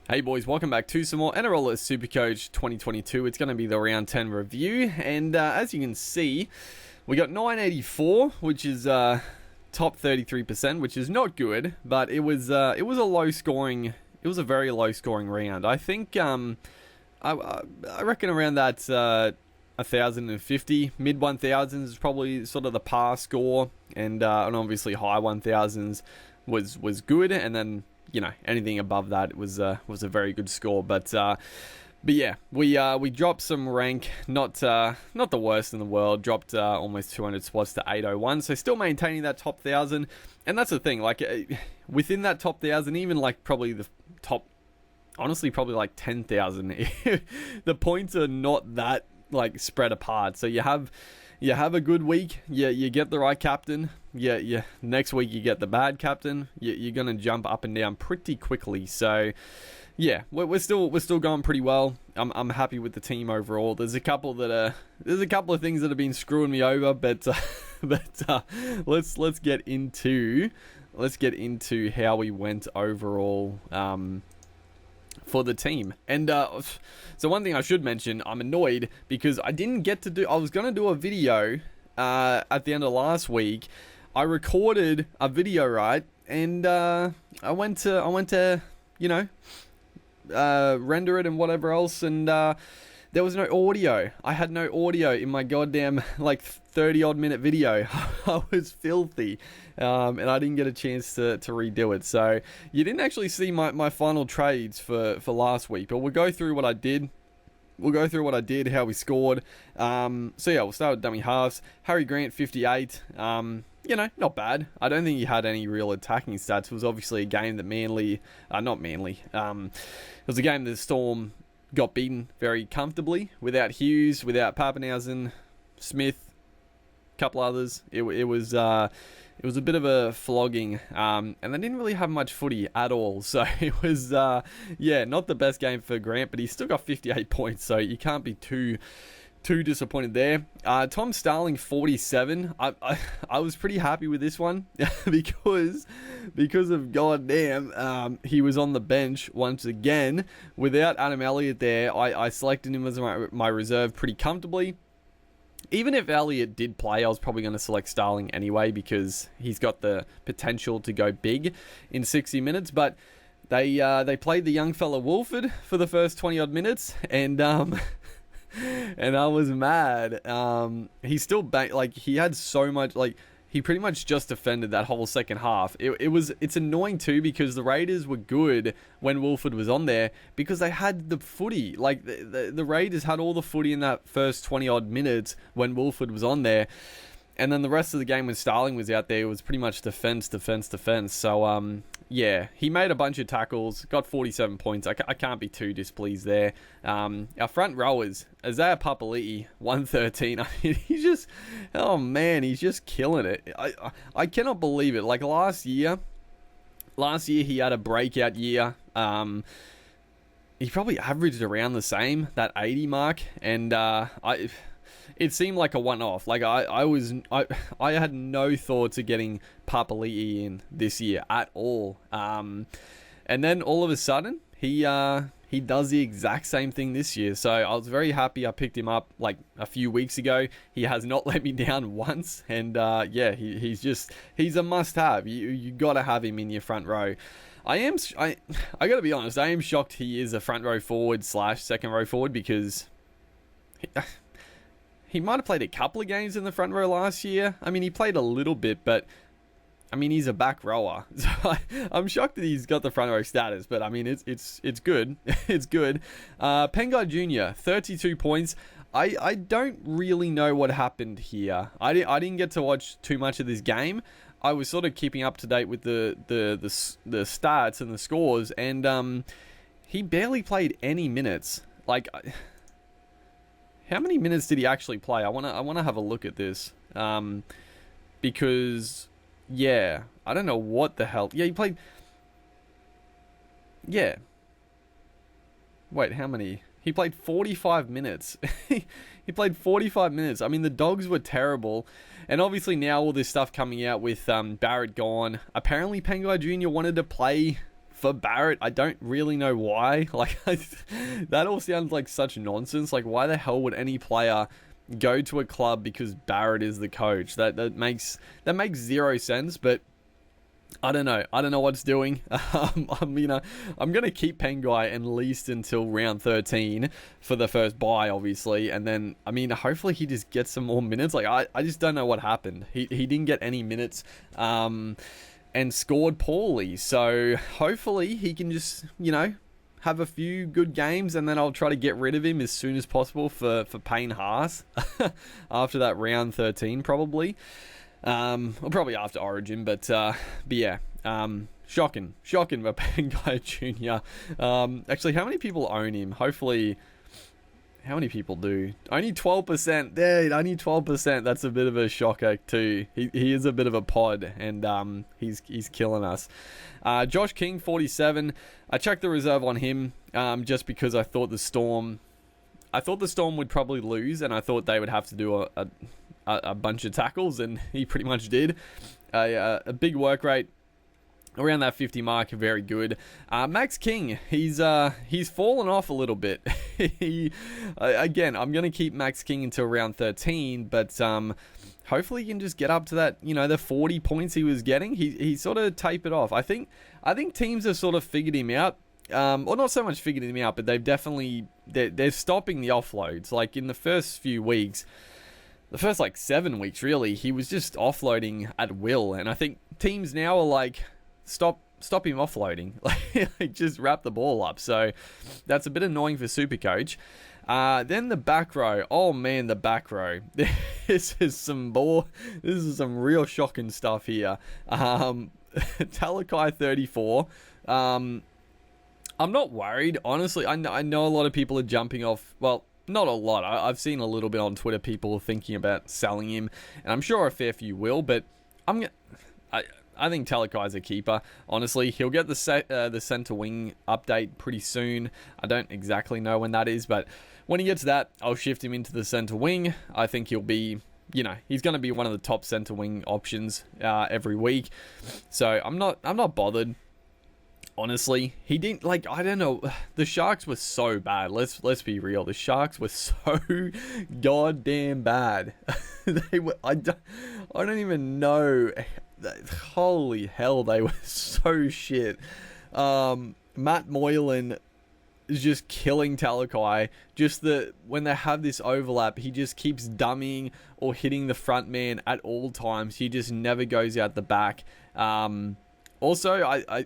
Hey boys, welcome back to some more NRL Supercoach 2022. It's going to be the round 10 review, and as you can see, we got 984, which is top 33%, which is not good, but it was a low scoring. It was a very low scoring round. I think I reckon around that 1,050, mid 1,000s is probably sort of the par score, and obviously high 1,000s was good, and then, you know, anything above that was a very good score. But yeah, we dropped some rank, not the worst in the world. Dropped almost 200 spots to 801. So still maintaining that top 1,000, and that's the thing. Like within that top 1,000, even like probably the top, honestly, probably like 10,000. The points are not that like spread apart. So you have a good week, you get the right captain, next week you get the bad captain, you're going to jump up and down pretty quickly. So yeah, we're still going pretty well. I'm happy with the team overall. There's a couple of things that have been screwing me over, but let's get into how we went overall for the team. And so one thing I should mention, I'm annoyed because I didn't get to do, I was going to do a video at the end of last week. I recorded a video, right? And I went to you know, render it and whatever else, and there was no audio. I had no audio in my goddamn like 30 odd minute video. I was filthy, and I didn't get a chance to redo it. So you didn't actually see my final trades for last week, but we'll go through what I did. How we scored. So yeah, we'll start with dummy halves. Harry Grant, 58. You know, not bad. I don't think he had any real attacking stats. It was obviously a game that it was a game that the Storm got beaten very comfortably without Hughes, without Papenhuyzen, Smith, a couple others. It was a bit of a flogging, and they didn't really have much footy at all. So it was not the best game for Grant, but he still got 58 points, so you can't be too disappointed there. Tom Starling, 47. I was pretty happy with this one because of goddamn he was on the bench once again without Adam Elliott there. I selected him as my reserve pretty comfortably. Even if Elliott did play, I was probably going to select Starling anyway because he's got the potential to go big in 60 minutes. But they played the young fella Wolford for the first 20 odd minutes, and and I was mad. He still he had so much, like, he pretty much just defended that whole second half. It's annoying too because the Raiders were good when Wolford was on there because they had the footy. Like the Raiders had all the footy in that first 20 odd minutes when Wolford was on there. And then the rest of the game when Starling was out there, it was pretty much defense. So, yeah, he made a bunch of tackles, got 47 points. I can't be too displeased there. Our front rowers, Isaiah Papali'i, 113. I mean, he's just killing it. I cannot believe it. Like last year he had a breakout year. He probably averaged around the same, that 80 mark, and it seemed like a one-off. Like I had no thoughts of getting Papali'i in this year at all. And then all of a sudden he does the exact same thing this year. So I was very happy I picked him up like a few weeks ago. He has not let me down once, and he's a must-have. You got to have him in your front row. I got to be honest, I am shocked he is a front row forward / second row forward because he might have played a couple of games in the front row last year. I mean, he played a little bit, but I mean, he's a back rower. So I'm shocked that he's got the front row status, but I mean, it's good. It's good. Pengai Jr., 32 points. I don't really know what happened here. I didn't get to watch too much of this game. I was sort of keeping up to date with the stats and the scores, and he barely played any minutes. Like, how many minutes did he actually play? I wanna have a look at this, because yeah, I don't know what the hell. Yeah, he played. Yeah. Wait, how many? He played 45 minutes. He played 45 minutes. I mean, the Dogs were terrible. And obviously now all this stuff coming out with Barrett gone. Apparently Pengai Jr. wanted to play for Barrett. I don't really know why. Like, that all sounds like such nonsense. Like, why the hell would any player go to a club because Barrett is the coach? That makes zero sense. But I don't know what it's doing. I'm gonna keep Pengai at least until round 13 for the first bye, obviously, and then hopefully he just gets some more minutes. Like, I just don't know what happened. He didn't get any minutes, and scored poorly. So hopefully he can just have a few good games, and then I'll try to get rid of him as soon as possible for Payne Haas after that round 13 probably. Or probably after Origin, but yeah, shocking for Pengai Jr. Actually, how many people own him? Hopefully, how many people do? Only 12%. Dude, only 12%. That's a bit of a shocker too. He is a bit of a pod, and he's killing us. Josh King, 47. I checked the reserve on him just because I thought the Storm would probably lose, and I thought they would have to do a bunch of tackles, and he pretty much did. A big work rate around that 50 mark, very good. Max King, he's fallen off a little bit. Again, I'm going to keep Max King until round 13, but hopefully he can just get up to that, the 40 points he was getting. He sort of tapered off. I think teams have sort of figured him out. Or not so much figured him out, but they've definitely they're stopping the offloads. Like, in the first few weeks, the first 7 weeks really, he was just offloading at will, and I think teams now are like, stop him offloading, like just wrap the ball up. So that's a bit annoying for Supercoach. Then the back row. Oh man, the back row. This is some real shocking stuff here. Talakai 34. I'm not worried, honestly. I know a lot of people are jumping off. Well, not a lot. I've seen a little bit on Twitter, people thinking about selling him, and I'm sure a fair few will. But I think Talakai's a keeper. Honestly, he'll get the center wing update pretty soon. I don't exactly know when that is, but when he gets that, I'll shift him into the center wing. I think he'll be, he's going to be one of the top center wing options every week. So I'm not bothered. Honestly, he didn't, I don't know, the Sharks were so bad. Let's be real. The Sharks were so goddamn bad. I don't even know. Holy hell, they were so shit. Matt Moylan is just killing Talakai. When they have this overlap, he just keeps dummying or hitting the front man at all times. He just never goes out the back. Also,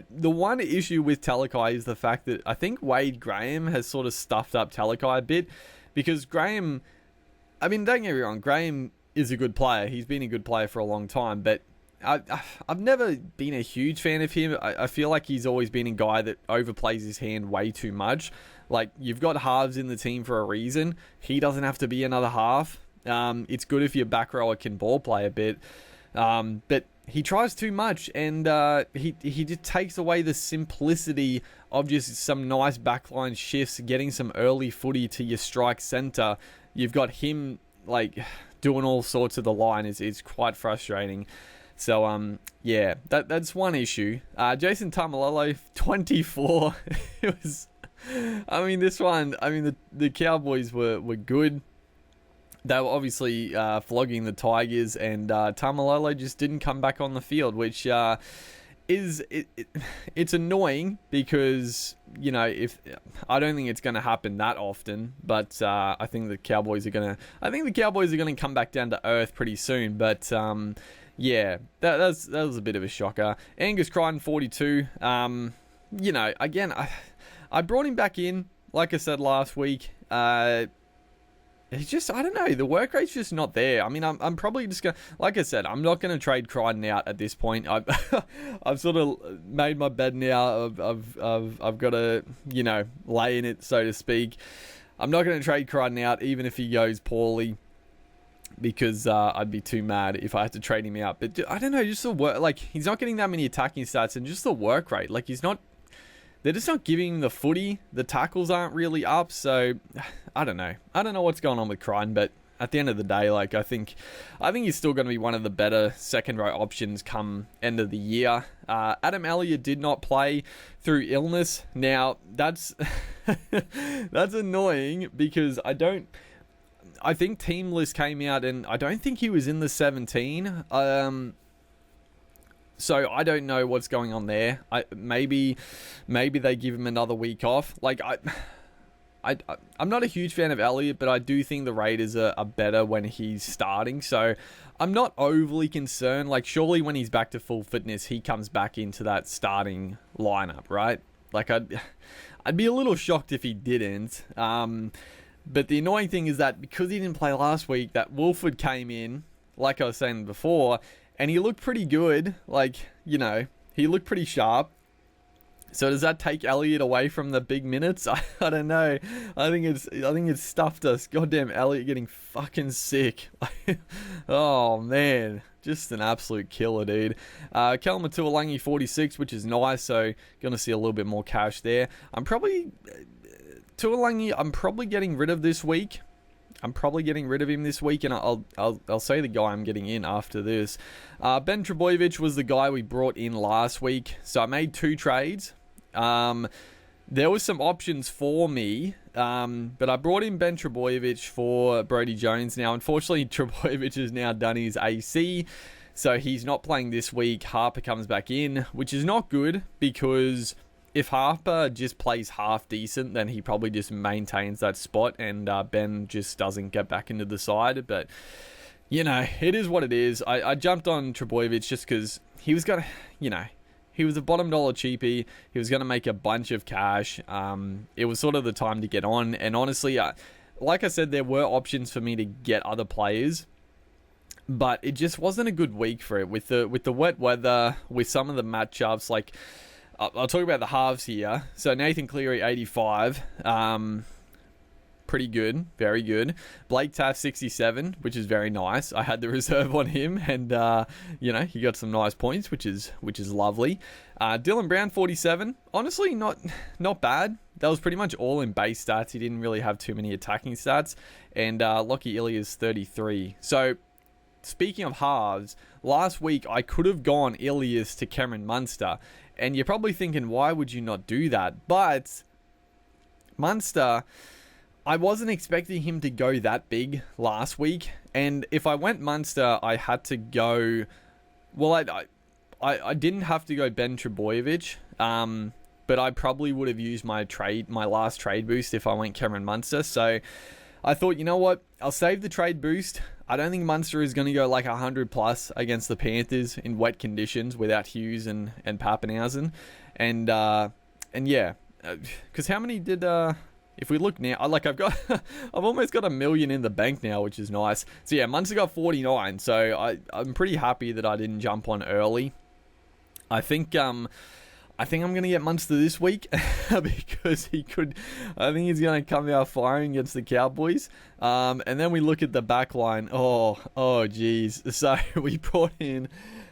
the one issue with Talakai is the fact that I think Wade Graham has sort of stuffed up Talakai a bit, because Graham, don't get me wrong, Graham is a good player. He's been a good player for a long time, but I've never been a huge fan of him. I feel like he's always been a guy that overplays his hand way too much. Like, you've got halves in the team for a reason. He doesn't have to be another half. It's good if your back rower can ball play a bit. But he tries too much, and he just takes away the simplicity of just some nice backline shifts, getting some early footy to your strike center. You've got him doing all sorts of the line. It's quite frustrating. So yeah, that's one issue. Jason Tamalolo, 24. It was, this one. The Cowboys were good. They were obviously flogging the Tigers, and Tamalolo just didn't come back on the field, which it's annoying, because if I don't think it's going to happen that often, but I think the Cowboys are going to come back down to earth pretty soon. But yeah, that was a bit of a shocker. Angus Crichton, 42. Again, I brought him back in, like I said last week. He's just, I don't know, the work rate's just not there. I'm probably just going to, like I said, I'm not going to trade Crichton out at this point. I've sort of made my bed now. I've got to, lay in it, so to speak. I'm not going to trade Crichton out, even if he goes poorly, because I'd be too mad if I had to trade him out. But I don't know, just the work, he's not getting that many attacking stats, and just the work rate. They're just not giving him the footy. The tackles aren't really up, so I don't know. I don't know what's going on with Crichton, but at the end of the day, like I think he's still going to be one of the better second row options come end of the year. Adam Elliott did not play through illness. Now that's that's annoying because I think team list came out and I don't think he was in the 17. So I don't know what's going on there. Maybe they give him another week off. Like I'm not a huge fan of Elliott, but I do think the Raiders are better when he's starting. So I'm not overly concerned. Like surely when he's back to full fitness, he comes back into that starting lineup, right? Like I'd be a little shocked if he didn't. But the annoying thing is that because he didn't play last week, that Wolford came in, like I was saying before, and he looked pretty good. Like, you know, he looked pretty sharp. So does that take Elliott away from the big minutes? I don't know. I think it's stuffed us. Goddamn Elliott getting fucking sick. Oh man, just an absolute killer, dude. Kelma Tuolangi 46, which is nice. So gonna see a little bit more cash there. Tuolangi, I'm probably getting rid of this week. I'm probably getting rid of him this week, and I'll say the guy I'm getting in after this. Ben Trebojevic was the guy we brought in last week, so I made 2 trades. There was some options for me, but I brought in Ben Trebojevic for Brodie Jones. Now, unfortunately, Trebojevic has now done his AC, so he's not playing this week. Harper comes back in, which is not good because if Harper just plays half decent, then he probably just maintains that spot and Ben just doesn't get back into the side. But, you know, it is what it is. I jumped on Trebojevic just because he was going to, you know, he was a bottom dollar cheapie. He was going to make a bunch of cash. It was sort of the time to get on. And honestly, like I said, there were options for me to get other players. But it just wasn't a good week for it. With the wet weather, with some of the matchups, like I'll talk about the halves here. So Nathan Cleary, 85. Pretty good. Very good. Blake Taft, 67, which is very nice. I had the reserve on him and, you know, he got some nice points, which is lovely. Dylan Brown, 47. Honestly, not bad. That was pretty much all in base stats. He didn't really have too many attacking stats. And Lockie Ilias, 33. So, speaking of halves, last week I could have gone Ilias to Cameron Munster. And you're probably thinking, why would you not do that? But Munster, I wasn't expecting him to go that big last week. And if I went Munster, I had to go... Well, I didn't have to go Ben Trebojevic. But I probably would have used my last trade boost if I went Cameron Munster. So I thought, you know what? I'll save the trade boost. I don't think Munster is going to go like 100 plus against the Panthers in wet conditions without Hughes and Papenhuyzen. And yeah, because how many did, if we look now, I've almost got $1 million in the bank now, which is nice. So yeah, Munster got 49. So I'm pretty happy that I didn't jump on early. I think I'm going to get Munster this week because I think he's going to come out firing against the Cowboys. And then we look at the back line. Oh, geez. So we brought in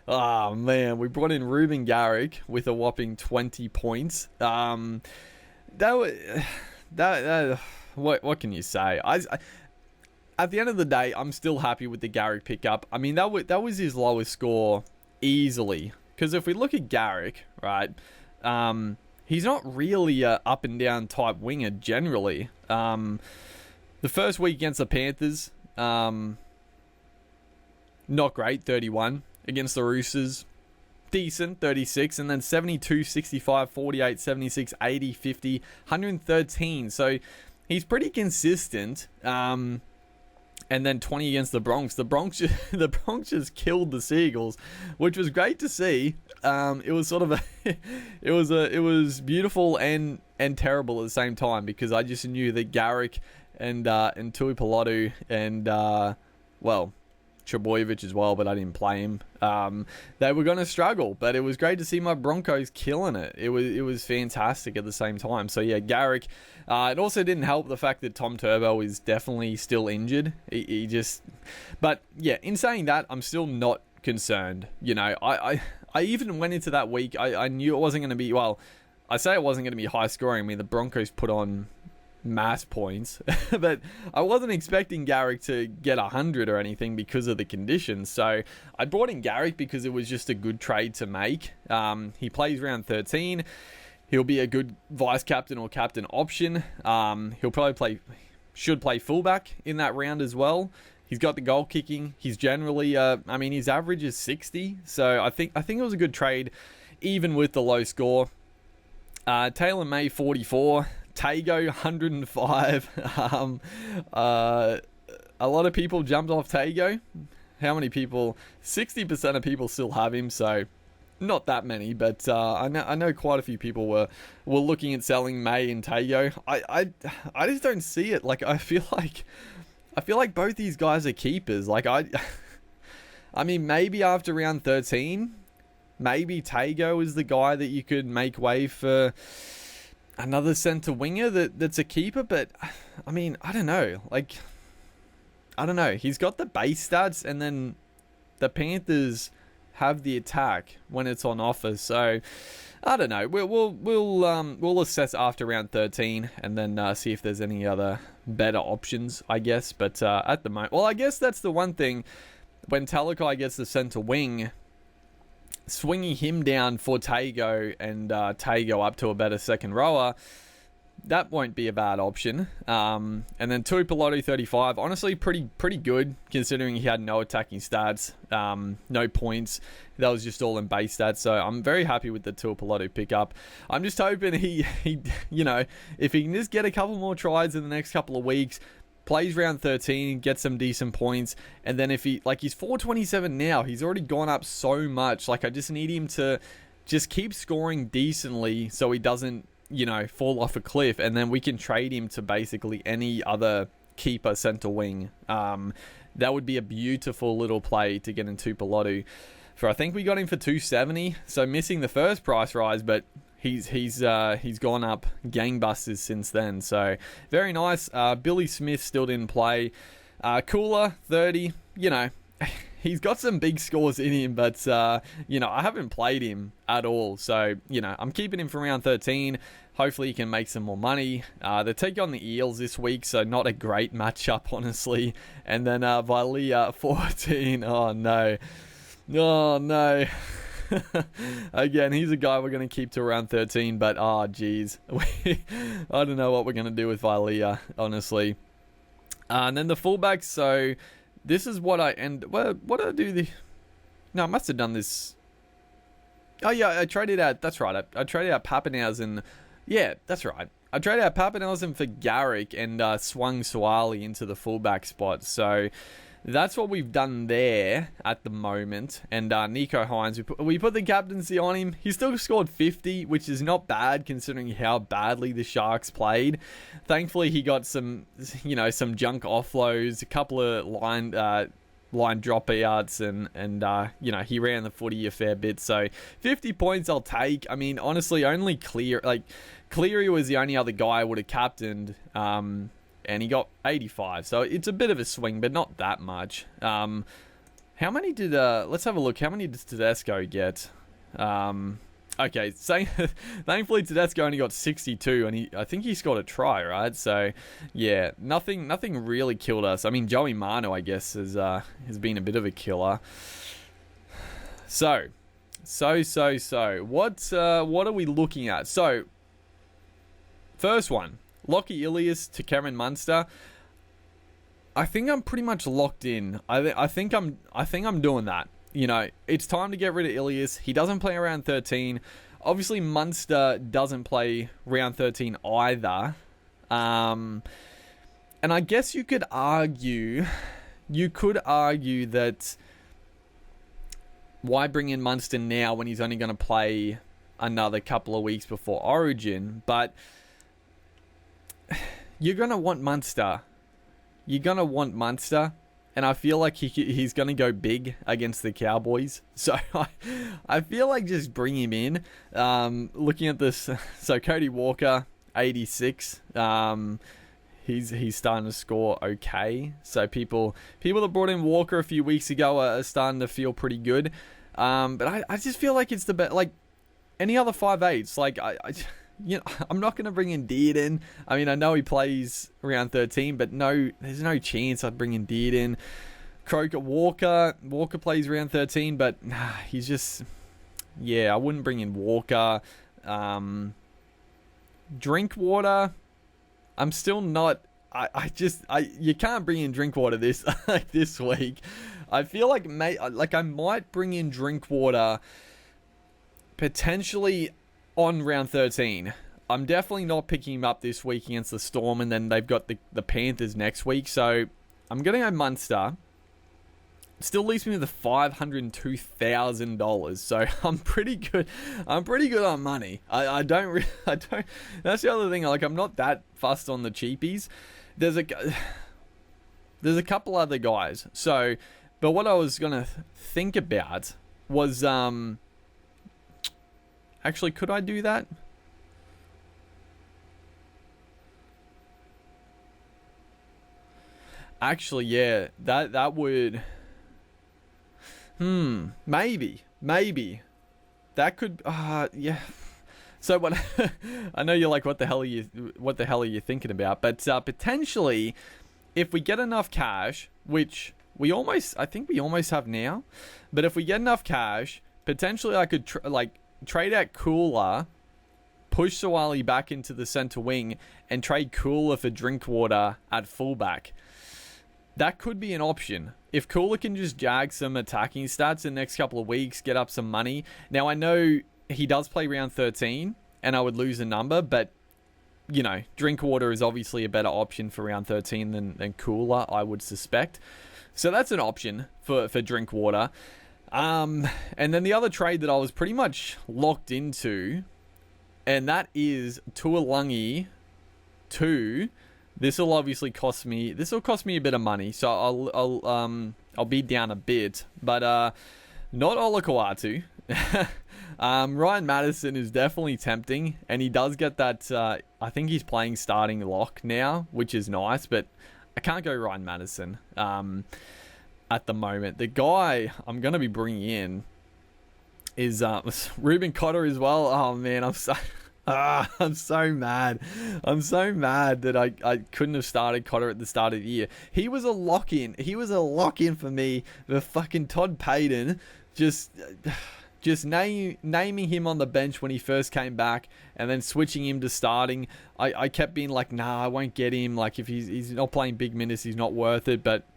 Ruben Garrick with a whopping 20 points. What can you say? At the end of the day, I'm still happy with the Garrick pickup. I mean, that was his lowest score easily. Because if we look at Garrick, right, he's not really a up and down type winger generally. The first week against the Panthers, not great, 31. Against the Roosters, decent, 36. And then 72, 65, 48, 76, 80, 50, 113. So he's pretty consistent. And then 20 against the Bronx. The Bronx just killed the Seagulls, which was great to see. It was sort of it was beautiful and terrible at the same time because I just knew that Garrick and Tui Pilotu and Trebojevic as well, but I didn't play him. They were going to struggle, but it was great to see my Broncos killing it. It was fantastic at the same time. So yeah, Garrick. It also didn't help the fact that Tom Turbo is definitely still injured. But yeah, in saying that, I'm still not concerned. You know, I even went into that week. I knew it wasn't going to be, well, I say it wasn't going to be high scoring. I mean, the Broncos put on mass points, but I wasn't expecting Garrick to get 100 or anything because of the conditions. So I brought in Garrick because it was just a good trade to make. He plays round 13. He'll be a good vice captain or captain option. He'll probably should play fullback in that round as well. He's got the goal kicking. He's generally, his average is 60. So I think it was a good trade, even with the low score. Taylor May 44. Tago 105. A lot of people jumped off Tago. How many people? 60% of people still have him, so not that many, but I know quite a few people were looking at selling May and Tago. I just don't see it. Like, I feel like both these guys are keepers. Like, I mean, maybe after round 13, maybe Tago is the guy that you could make way for another centre winger that's a keeper, but I mean, I don't know. Like, I don't know. He's got the base stats, and then the Panthers have the attack when it's on offer. So I don't know. We'll assess after round 13 and then see if there's any other better options, I guess. But at the moment, well, I guess that's the one thing. When Talakai gets the centre wing, swinging him down for Tago and Tago up to a better second rower, that won't be a bad option. And then Tuipulotu 35, honestly pretty good considering he had no attacking stats, no points. That was just all in base stats. So I'm very happy with the Tuipulotu pickup. I'm just hoping he if he can just get a couple more tries in the next couple of weeks, plays round 13, gets some decent points, and then if he's 427 now, he's already gone up so much. Like, I just need him to just keep scoring decently so he doesn't, fall off a cliff, and then we can trade him to basically any other keeper centre wing. That would be a beautiful little play to get in Tuipulotu. I think we got him for 270, so missing the first price rise, but he's gone up gangbusters since then. So very nice. Billy Smith still didn't play. Cooler 30. He's got some big scores in him, but I haven't played him at all. So I'm keeping him for round 13. Hopefully he can make some more money. They take on the Eels this week, so not a great matchup, honestly. And then Vilea 14. Oh no. Again, he's a guy we're going to keep to around 13, but geez. I don't know what we're going to do with Vilea, honestly. And then the fullbacks, so this is what I what did I do? I must have done this. Oh yeah, I traded out, that's right, I traded out Pappenhausen. Yeah, that's right. I traded out Pappenhausen for Garrick and swung Suali into the fullback spot, so that's what we've done there at the moment. And Nico Hines, we put the captaincy on him. He still scored 50, which is not bad considering how badly the Sharks played. Thankfully, he got some junk offloads, a couple of line dropouts, and he ran the footy a fair bit. So 50 points I'll take. I mean, honestly, only Cleary was the only other guy I would have captained. And he got 85, so it's a bit of a swing, but not that much. How many did let's have a look. How many did Tedesco get? Okay, thankfully Tedesco only got 62, and I think he scored a try, right? So yeah, nothing really killed us. I mean, Joey Manu, I guess, has been a bit of a killer. So what are we looking at? So first one, Lockie Ilias to Cameron Munster. I think I'm pretty much locked in. I think I'm doing that. It's time to get rid of Ilias. He doesn't play around 13. Obviously, Munster doesn't play round 13 either. And I guess you could argue that why bring in Munster now when he's only going to play another couple of weeks before Origin? But you're going to want Munster. And I feel like he's going to go big against the Cowboys. So I feel like just bring him in. Looking at this, so Cody Walker, 86. He's starting to score okay. So people that brought in Walker a few weeks ago are starting to feel pretty good. But I just feel like it's the best. Like any other 5'8", like I'm not going to bring in Dearden. I mean, I know he plays round 13, but no, there's no chance I'd bring in Dearden. Croker, Walker plays round 13, but he's just, I wouldn't bring in Walker. Drinkwater, I'm still not. You can't bring in Drinkwater this this week. I feel like I might bring in Drinkwater potentially on round 13. I'm definitely not picking him up this week against the Storm, and then they've got the Panthers next week. So I'm going to go Munster. Still leaves me with $502,000. So I'm pretty good. I'm pretty good on money. I don't. That's the other thing. Like, I'm not that fussed on the cheapies. There's a couple other guys. So, but what I was gonna think about was actually, could I do that? Actually, yeah, that would. Maybe that could. Yeah. So what? I know you're like, what the hell are you thinking about? But potentially, if we get enough cash, which I think we almost have now, but if we get enough cash, potentially I could trade out Cooler, push Sawali back into the center wing, and trade Cooler for Drinkwater at fullback. That could be an option. If Cooler can just jag some attacking stats in the next couple of weeks, get up some money. Now, I know he does play round 13, and I would lose a number, but, Drinkwater is obviously a better option for round 13 than Cooler, I would suspect. So that's an option for Drinkwater. And then the other trade that I was pretty much locked into, and that is Tuolungi to... This will obviously cost me a bit of money, so I'll be down a bit, but not Olakau'atu. Ryan Madison is definitely tempting, and he does get that. I think he's playing starting lock now, which is nice, but I can't go Ryan Madison at the moment. The guy I'm gonna be bringing in is Ruben Cotter as well. Oh man, I'm so mad. I'm so mad that I couldn't have started Cotter at the start of the year. He was a lock-in. For me. The fucking Todd Payton just naming him on the bench when he first came back and then switching him to starting. I kept being like, nah, I won't get him. Like, if he's not playing big minutes, he's not worth it. But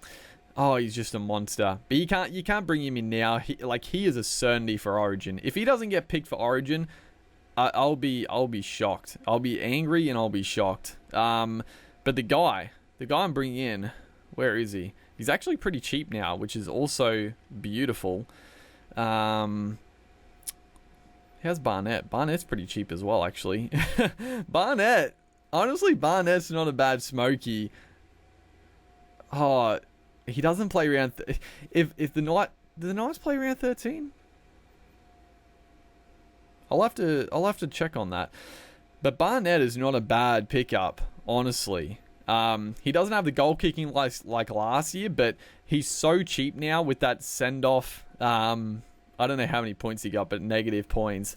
he's just a monster. But you can't bring him in now. He is a certainty for Origin. If he doesn't get picked for Origin, I'll be shocked. I'll be angry and I'll be shocked. But the guy I'm bringing in, where is he? He's actually pretty cheap now, which is also beautiful. How's Barnett? Barnett's pretty cheap as well, actually. Barnett's not a bad smoky. Oh, he doesn't play round. If the Knights play round 13. I'll have to check on that. But Barnett is not a bad pickup, honestly. He doesn't have the goal kicking like last year, but he's so cheap now with that send off. I don't know how many points he got, but negative points.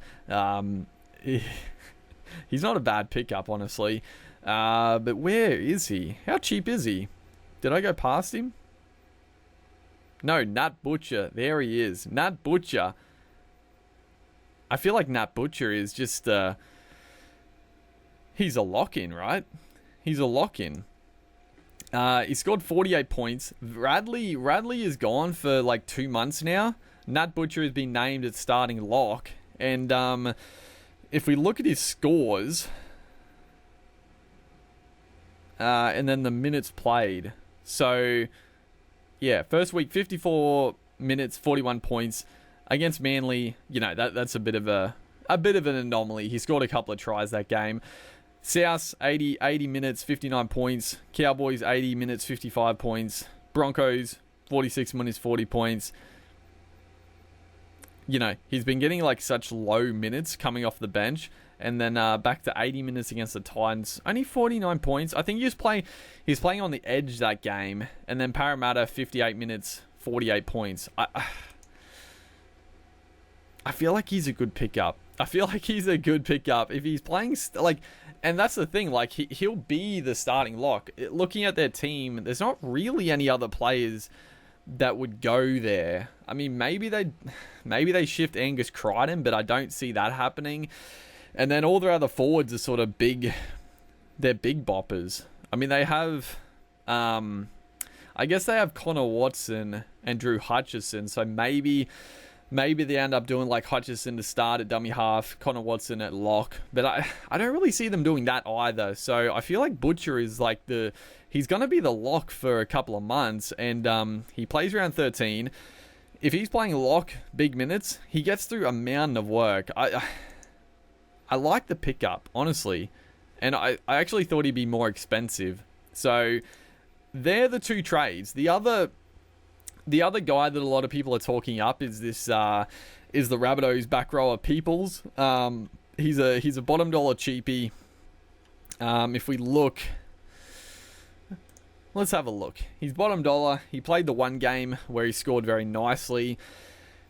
He's not a bad pickup, honestly. But where is he? How cheap is he? Did I go past him? No, Nat Butcher. There he is. Nat Butcher. I feel like Nat Butcher is just, he's a lock-in, right? He's a lock-in. He scored 48 points. Radley is gone for like 2 months now. Nat Butcher has been named at starting lock. And if we look at his scores, and then the minutes played. So, yeah, first week, 54 minutes, 41 points. Against Manly, that's a bit of an anomaly. He scored a couple of tries that game. South, 80 minutes, 59 points. Cowboys, 80 minutes, 55 points. Broncos, 46 minutes, 40 points. He's been getting like such low minutes coming off the bench. And then back to 80 minutes against the Titans. Only 49 points. I think he's playing on the edge that game. And then Parramatta, 58 minutes, 48 points. I feel like he's a good pickup. If he's playing and that's the thing, like he'll be the starting lock. Looking at their team, there's not really any other players that would go there. I mean, maybe they shift Angus Crichton, but I don't see that happening. And then all their other forwards are sort of big. They're big boppers. I mean, they have, I guess they have Connor Watson and Drew Hutchison. So maybe they end up doing like Hutchison to start at dummy half, Connor Watson at lock. But I don't really see them doing that either. So I feel like Butcher is like he's going to be the lock for a couple of months. And he plays round 13. If he's playing lock big minutes, he gets through a mountain of work. I like the pickup, honestly. And I actually thought he'd be more expensive. So they're the two trades. The other guy that a lot of people are talking up is the Rabbitohs back rower Peoples. He's a bottom dollar cheapie. If we look, let's have a look. He's bottom dollar. He played the one game where he scored very nicely.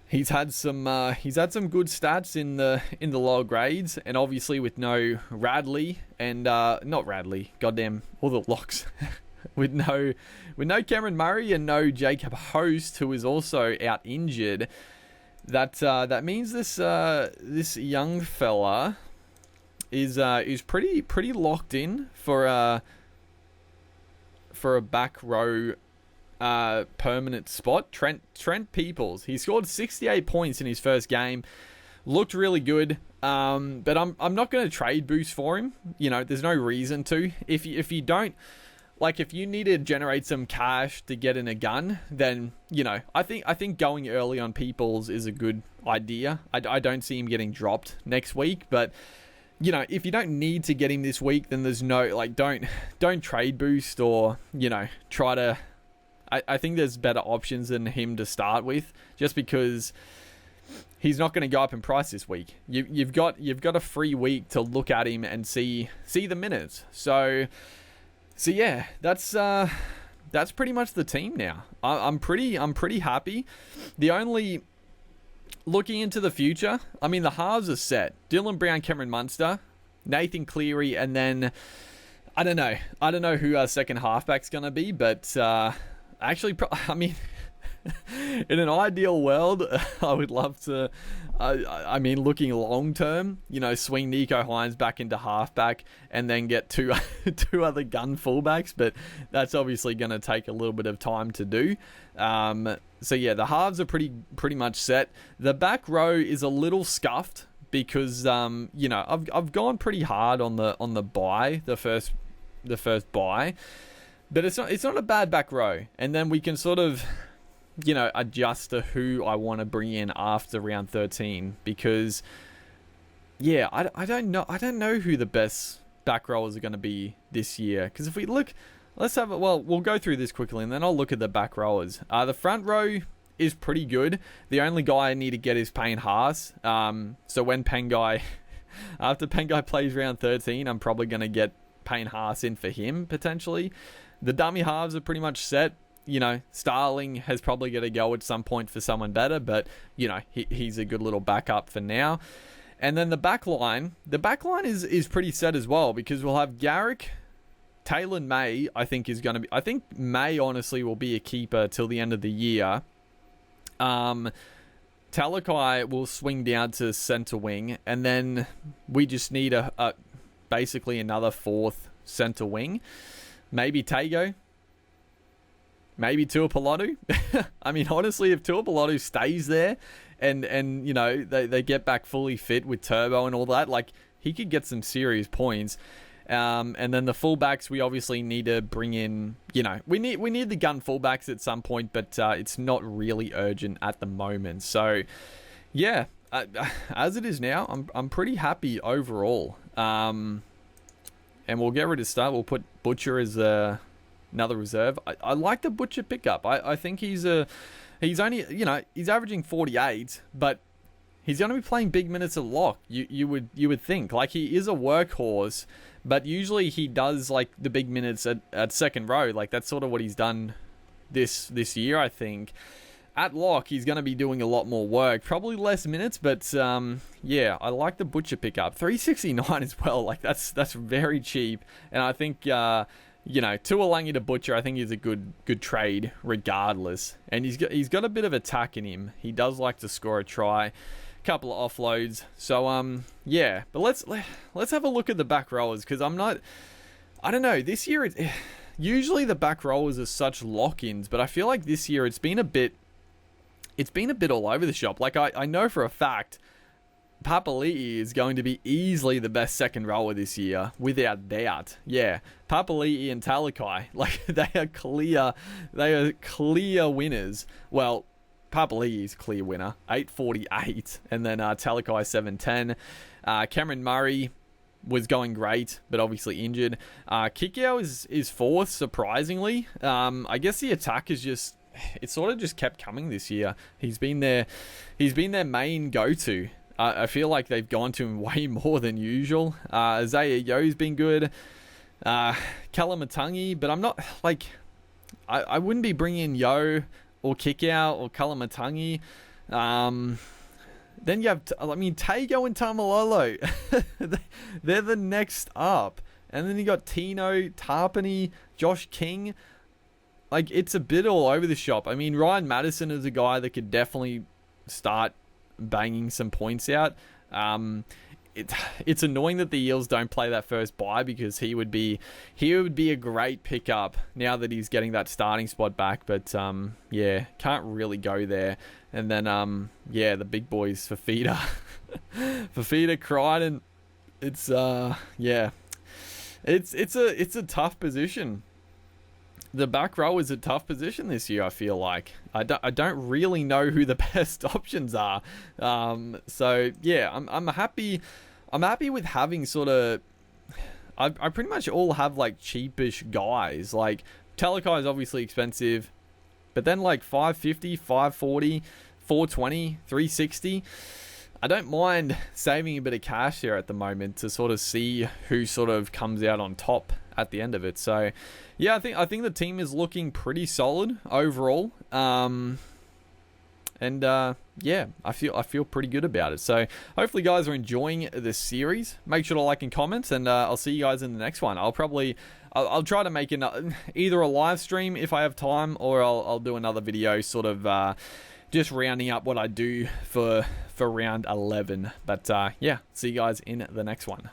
He's had some good stats in the lower grades, and obviously with no Radley and not Radley, goddamn all the locks. with no Cameron Murray and no Jacob Host, who is also out injured. That means this young fella is pretty locked in for a back row permanent spot. Trent Peoples. He scored 68 points in his first game. Looked really good. But I'm not going to trade boost for him. You know, there's no reason to. If you don't, like, if you need to generate some cash to get in a gun, then, you know, I think going early on Peoples is a good idea. I don't see him getting dropped next week, but, you know, if you don't need to get him this week, then there's no, like, don't trade boost or, you know, try to. I think there's better options than him to start with, just because he's not going to go up in price this week. You've got a free week to look at him and see the minutes. So yeah, that's pretty much the team now. I'm pretty happy. The only looking into the future, I mean, the halves are set. Dylan Brown, Cameron Munster, Nathan Cleary, and then I don't know who our second halfback's going to be, but actually, I mean, in an ideal world, I would love to, I mean, looking long term, you know, swing Nico Hines back into halfback and then get two other gun fullbacks, but that's obviously going to take a little bit of time to do. So yeah, the halves are pretty much set. The back row is a little scuffed because, you know, I've gone pretty hard on the buy, the first buy. But it's not a bad back row. And then we can sort of, you know, adjust to who I want to bring in after round 13. Because, yeah, I don't know who the best back rowers are going to be this year. Because if we look, we'll go through this quickly and then I'll look at the back rowers. The front row is pretty good. The only guy I need to get is Payne Haas. So when after Pengai plays round 13, I'm probably going to get Payne Haas in for him, potentially. The dummy halves are pretty much set. You know, Starling has probably got to go at some point for someone better, but, you know, he's a good little backup for now. And then the back line is pretty set as well, because we'll have Garrick, Taylor May, I think May honestly will be a keeper till the end of the year. Talakai will swing down to centre wing, and then we just need basically another fourth centre wing. Maybe Tago. Maybe Tuapolotu. I mean, honestly, if Tuapolotu stays there and you know, they get back fully fit with Turbo and all that, like, he could get some serious points. And then the fullbacks, we obviously need to bring in, you know, we need the gun fullbacks at some point, but it's not really urgent at the moment. So, yeah, as it is now, I'm pretty happy overall. And we'll get rid of Star. We'll put Butcher as another reserve. I like the Butcher pickup. I think he's only, you know, he's averaging 48, but he's going to be playing big minutes at lock. You would think, like, he is a workhorse, but usually he does like the big minutes at second row. Like, that's sort of what he's done this year, I think. at lock, he's going to be doing a lot more work. Probably less minutes, but yeah, I like the Butcher pickup. 369 as well. Like, that's very cheap. And I think, you know, Tuolangi to Butcher, I think is a good trade regardless. And he's got a bit of attack in him. He does like to score a try. Couple of offloads. So, yeah. But let's have a look at the back rowers, because I don't know. This year, usually the back rowers are such lock-ins, but I feel like this year it's been a bit all over the shop. Like, I know for a fact Papali'i is going to be easily the best second rower this year, without doubt. Yeah, Papali'i and Talakai, like, they are clear winners. Well, Papali'i is clear winner, 848, and then Talakai 710. Cameron Murray was going great, but obviously injured. Kikau is fourth, surprisingly. I guess the attack is just, it sort of just kept coming this year. He's been their main go-to. I feel like they've gone to him way more than usual. Isaiah Yo's been good. Kalamatangi, but I'm not, like, I wouldn't be bringing in Yo or Kikau or Kalamatangi. Then you have, Tago and Tamalolo. They're the next up. And then you got Tino, Tarpany, Josh King. Like, it's a bit all over the shop. I mean, Ryan Madison is a guy that could definitely start banging some points out. It's annoying that the Eels don't play that first bye, because he would be a great pickup now that he's getting that starting spot back. But yeah, can't really go there. And then yeah, the big boys, Fafita, Crichton. It's yeah, it's a tough position. The back row is a tough position this year, I feel like. I don't really know who the best options are. So yeah, I'm happy with having sort of, I pretty much all have like cheapish guys. Like, Talakai is obviously expensive, but then like 550, 540, 420, 360. I don't mind saving a bit of cash there at the moment to sort of see who sort of comes out on top at the end of it. So yeah, I think the team is looking pretty solid overall. And yeah, I feel pretty good about it. So hopefully you guys are enjoying this series. Make sure to like and comment, and I'll see you guys in the next one. I'll try to make either a live stream if I have time, or I'll do another video sort of just rounding up what I do for round 11. But yeah, see you guys in the next one.